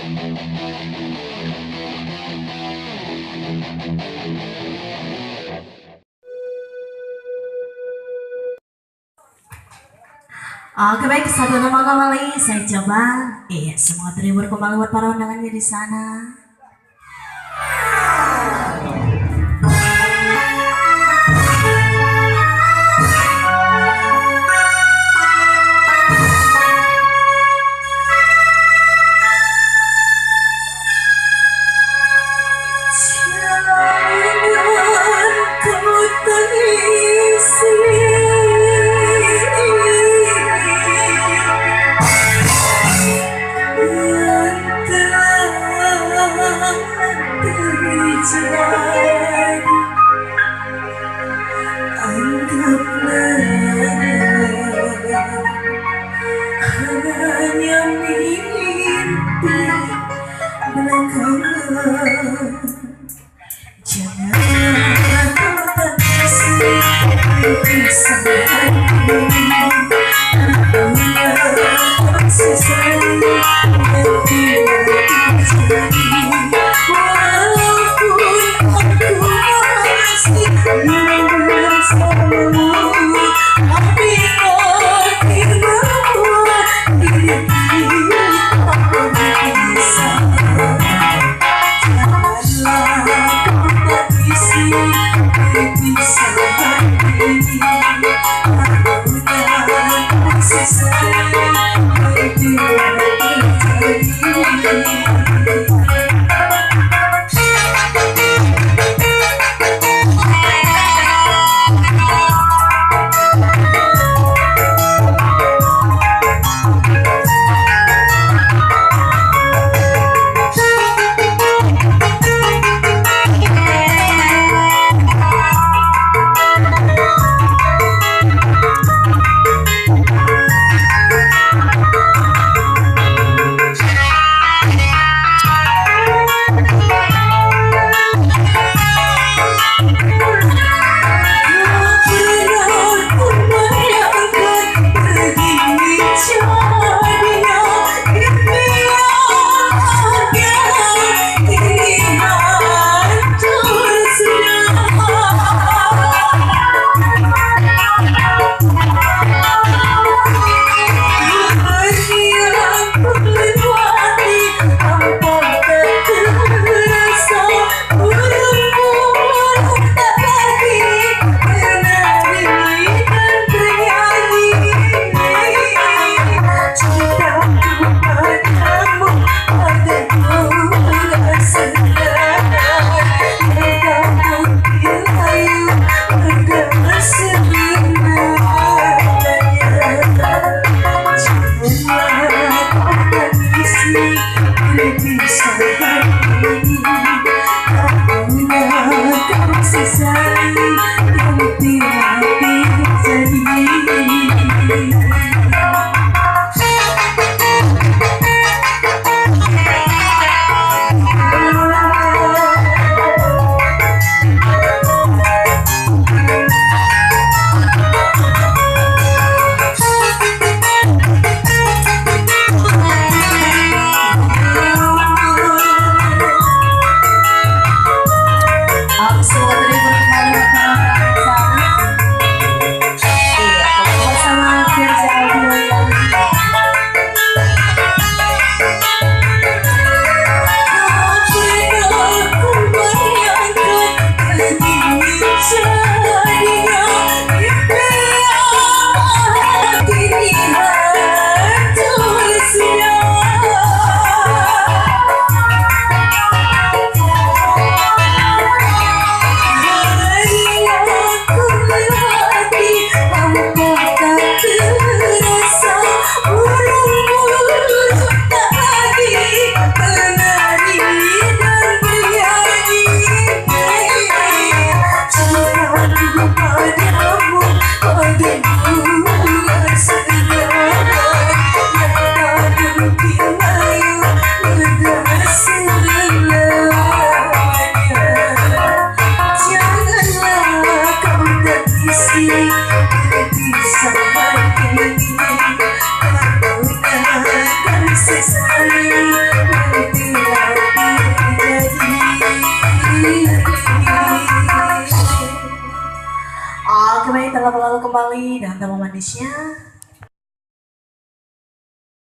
Oke baik, satu nama kembali saya coba. Iya, semoga terhibur kembali buat para undangannya di sana. Hanya mimpi belaka. Jangan kau terpisah punya kasih sayang yang tidak terjadi. Walaupun aku masih bersamamu, tapi akhirnya diri aku bisa. Janganlah kau tangisi perpisahan ini. Aku punya kasih sayang yang tidak terjadi. telah berlalu kembali dengan tamu manisnya.